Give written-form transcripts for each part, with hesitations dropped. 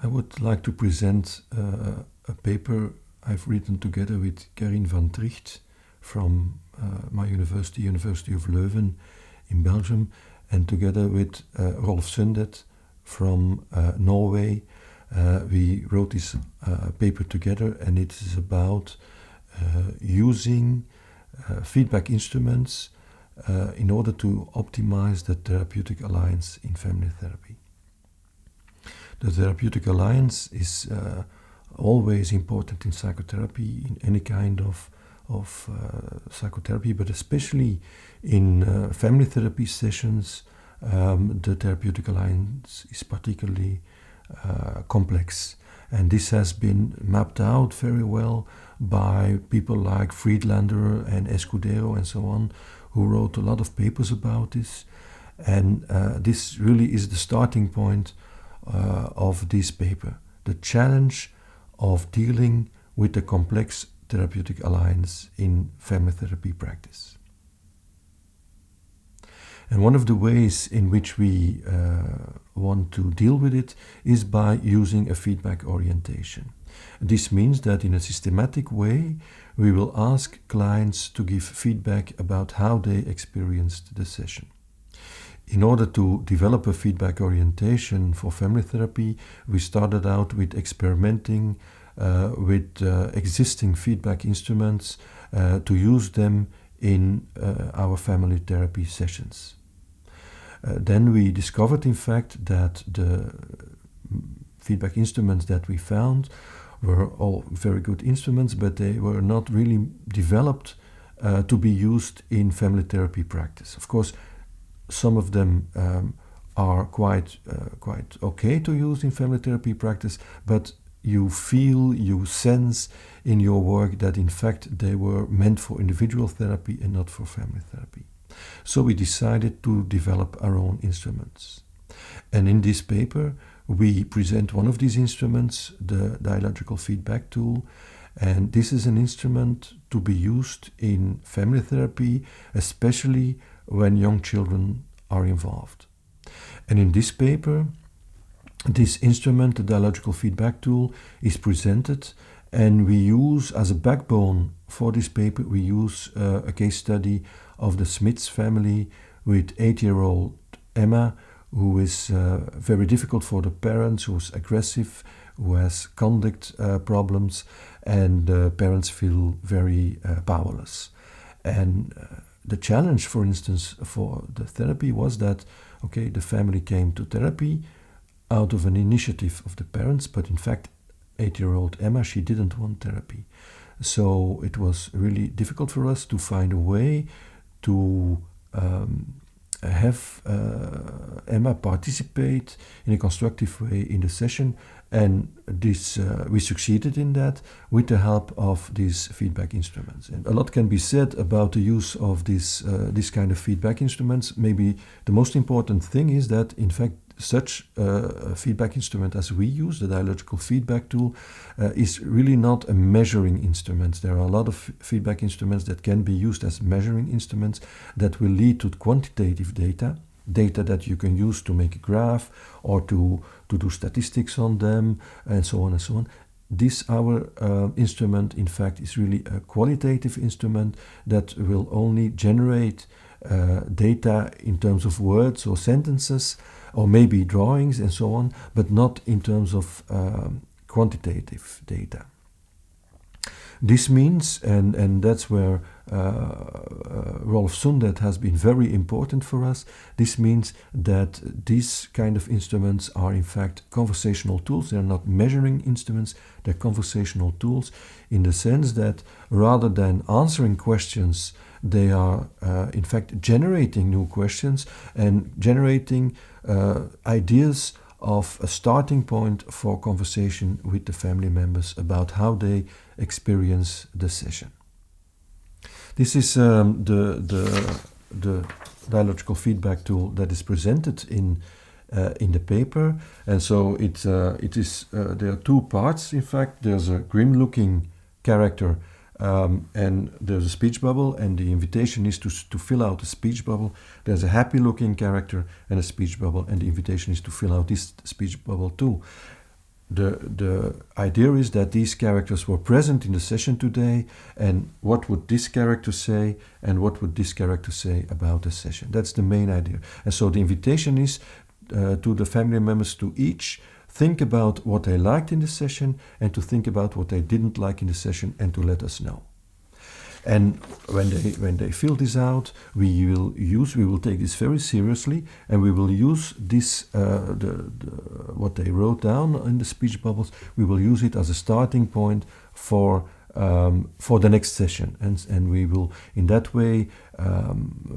I would like to present a paper I've written together with Karine Van Tricht from my university, University of Leuven in Belgium, and together with Rolf Sundet from Norway. We wrote this paper together, and it is about using feedback instruments in order to optimize the Therapeutic Alliance in family therapy. The Therapeutic Alliance is always important in psychotherapy, in any kind of psychotherapy, but especially in family therapy sessions. The Therapeutic Alliance is particularly complex, and this has been mapped out very well by people like Friedlander and Escudero and so on, who wrote a lot of papers about this. And this really is the starting point of this paper, the challenge of dealing with the complex Therapeutic Alliance in family therapy practice. And one of the ways in which we want to deal with it is by using a feedback orientation. This means that in a systematic way, we will ask clients to give feedback about how they experienced the session. In order to develop a feedback orientation for family therapy, we started out with experimenting with existing feedback instruments to use them in our family therapy sessions. Then we discovered, in fact, that the feedback instruments that we found were all very good instruments, but they were not really developed to be used in family therapy practice. Of course, some of them are quite okay to use in family therapy practice, but you sense in your work that in fact they were meant for individual therapy and not for family therapy. So we decided to develop our own instruments. And in this paper, we present one of these instruments, the Dialogical Feedback Tool. And this is an instrument to be used in family therapy, especially when young children are involved. And in this paper, this instrument, the Dialogical Feedback Tool, is presented, and we use as a backbone for this paper, we use a case study of the Smiths family with 8-year-old Emma, who is very difficult for the parents, who's aggressive, who has conduct problems, and the parents feel very powerless. And the challenge, for instance, for the therapy was that, okay, the family came to therapy out of an initiative of the parents, but in fact, 8-year-old Emma, she didn't want therapy. So it was really difficult for us to find a way to have Emma participate in a constructive way in the session, and this we succeeded in that with the help of these feedback instruments. And a lot can be said about the use of this kind of feedback instruments. Maybe the most important thing is that, in fact, such a feedback instrument as we use, the Dialogical Feedback Tool, is really not a measuring instrument. There are a lot of feedback instruments that can be used as measuring instruments that will lead to quantitative data that you can use to make a graph or to do statistics on them, and so on and so on. This, our instrument, in fact, is really a qualitative instrument that will only generate data in terms of words or sentences, or maybe drawings and so on, but not in terms of quantitative data. This means, and that's where Rolf Sundet has been very important for us, this means that these kind of instruments are in fact conversational tools. They're not measuring instruments, they're conversational tools, in the sense that rather than answering questions, they are in fact generating new questions and generating ideas of a starting point for conversation with the family members about how they experience the session. This is the Dialogical Feedback Tool that is presented in the paper, and so it is there are two parts. In fact, there's a grim-looking character and there's a speech bubble, and the invitation is to fill out a speech bubble. There's a happy-looking character and a speech bubble, and the invitation is to fill out this speech bubble too. the idea is that these characters were present in the session today, and what would this character say, and what would this character say about the session. That's the main idea. And so the invitation is to the family members to each think about what they liked in the session and to think about what they didn't like in the session and to let us know. And when they fill this out, we will take this very seriously, and we will use this what they wrote down in the speech bubbles. We will use it as a starting point for the next session, and we will in that way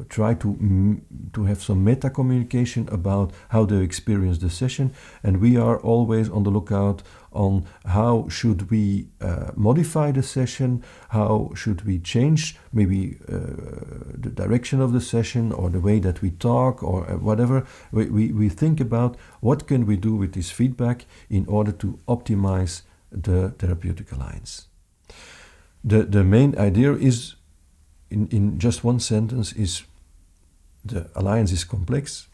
try to have some meta communication about how they experience the session. And we are always on the lookout on how should we modify the session, how should we change maybe the direction of the session or the way that we talk or whatever. We think about what can we do with this feedback in order to optimize the Therapeutic Alliance. The main idea is, in just one sentence, is the alliance is complex.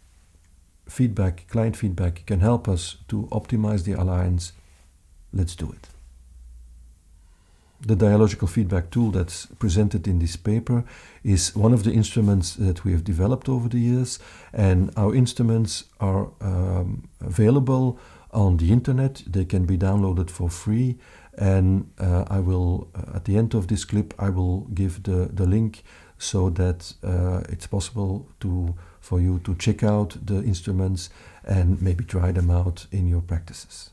Feedback, client feedback can help us to optimize the alliance. Let's do it. The Dialogical Feedback Tool that's presented in this paper is one of the instruments that we have developed over the years, and our instruments are available on the internet. They can be downloaded for free, and I will, at the end of this clip, I will give the link so that it's possible for you to check out the instruments and maybe try them out in your practices.